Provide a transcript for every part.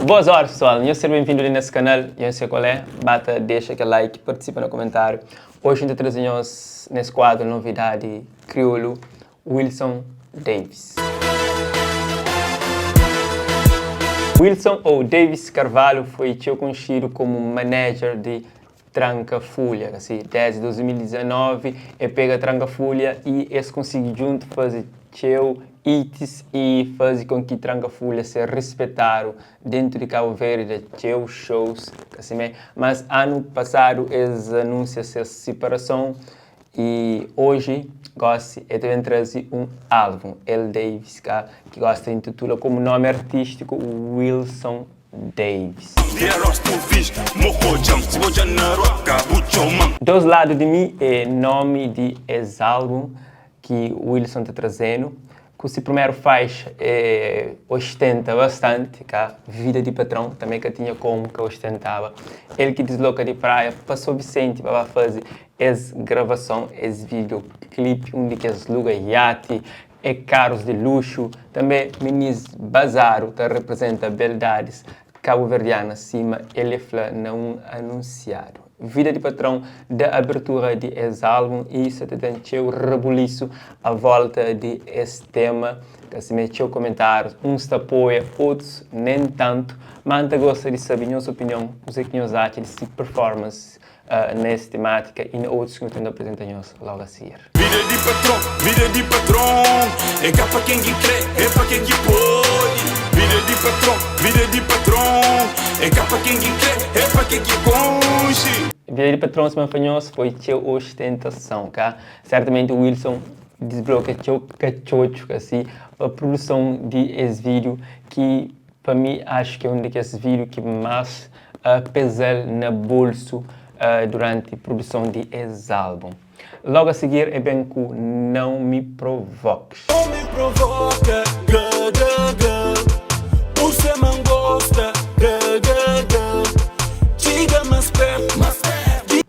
Boas horas, pessoal. Eu sou bem-vindo ali nesse canal. Eu sei qual é. Bata, deixa aquele like, participa no comentário. Hoje a gente trazemos nesse quadro novidade crioulo Wilson Davis. Wilson ou Davis Carvalho foi conhecido como manager de Trancafolha, assim, desde 2019 pega Trancafolha e eles conseguem junto fazer hits e fazer com que Trancafolha seja respeitado dentro de Cabo Verde, de shows, assim, mas ano passado eles anunciaram essa separação e hoje gosto de também trazer um álbum, L. Davis, que gosta de intitula como nome artístico Wilson Davis. Dos lados de mim é nome de esse álbum que o Wilson está trazendo. Que se primeiro faz ostenta bastante, vida de patrão, também que tinha como que ostentava. Ele que desloca de praia, passou Vicente para fazer essa gravação, esse videoclipe, onde que eles luga iate, carros de luxo, também Minis Bazaro, que representa beldades cabo-verdianas, acima, ele foi não anunciado. Vida de patrão da abertura de esse álbum e isso tem o rebuliço à volta de esse tema, que se meteu comentários, uns apoiam, outros nem tanto, mas eu gosto de saber a nossa opinião, o que nós achamos de performance nessa temática e outros que eu tenho apresentado logo a seguir. Vida de patrão, é cá para quem crê, é para quem pode. Vida de patrão, é cá para quem crê, é para quem conche. Vida de patrão fanhoso foi a ostentação, Certamente o Wilson desbloqueou cachocho, assim, a produção de esse vídeo que, para mim, acho que é um daqueles vídeos que mais pesa na bolso durante a produção de esse álbum. Logo a seguir é bem que Não Me Provoques. Não me provoca, você não gosta, diga mais perto.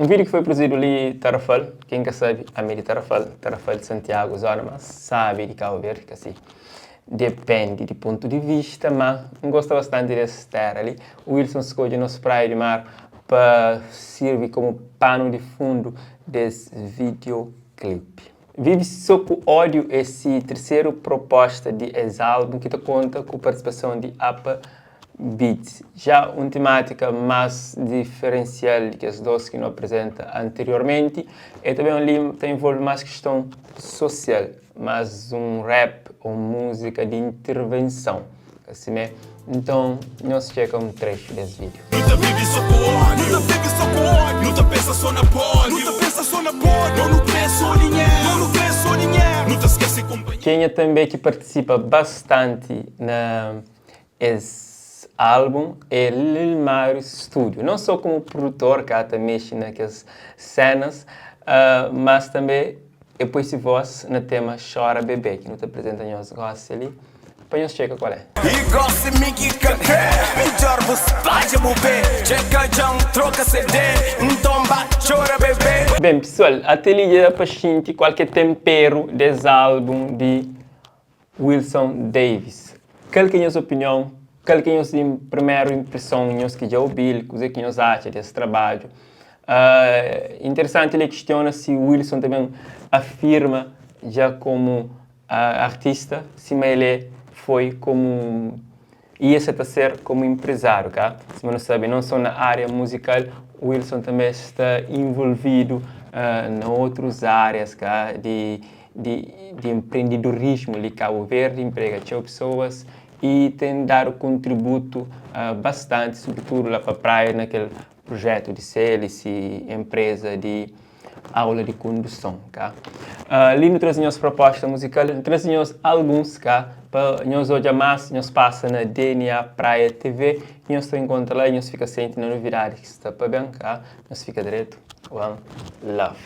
Um vídeo que foi produzido ali Tarrafal, quem que sabe, a meio de Tarrafal de Santiago, zona, mas sabe de Cabo Verde, que assim, depende do ponto de vista, mas eu gosto bastante desse terra ali. O Wilson escolhe nosso praia de mar para servir como pano de fundo desse videoclipe. Vive sob ódio esse terceiro proposta de esse álbum que conta com a participação de Apa Beats, já uma temática mais diferencial que as duas que não apresenta anteriormente, e também ali tem envolve mais questão social, mais um rap ou música de intervenção, assim, né? Então, nós chega um trecho desse vídeo. Não vive só com ódio, não vive só com ódio, não pensa só na pódio, não pensa só na pódio, não quer só dinheiro, não quer só dinheiro, não te esquece companheiro. Quem é também que participa bastante na esse álbum é Lil Mario Studio, não só como produtor, que até mexe naquelas cenas, mas também depois se voz no tema Chora Bebê, que não te apresenta os gostos ali, para nós checar qual é. E gosta de mim que melhor você pode mover, checa já troca CD, então chora bebê. Bem, pessoal, até ali dá para sentir qualquer tempero desse álbum de Wilson Davis. Qual é a sua opinião? Qual é a sua primeira impressão que já ouviu, o que você acha desse trabalho? Interessante, ele questiona se o Wilson também afirma já como artista, se ele foi como ia ser como empresário, Se você não sabe, não só na área musical, o Wilson também está envolvido em outras áreas, de empreendedorismo de Cabo Verde, emprega pessoas e tem dado contributo bastante, sobretudo lá para a praia, naquele projeto de CLC, empresa de aula de condução, ali nós trazemos proposta musical, trazemos alguns, para nós hoje mais, nós passa na DNA Praia TV, e nós encontra lá e nós fica sempre na novidade que está para bem, nós fica direto, one love.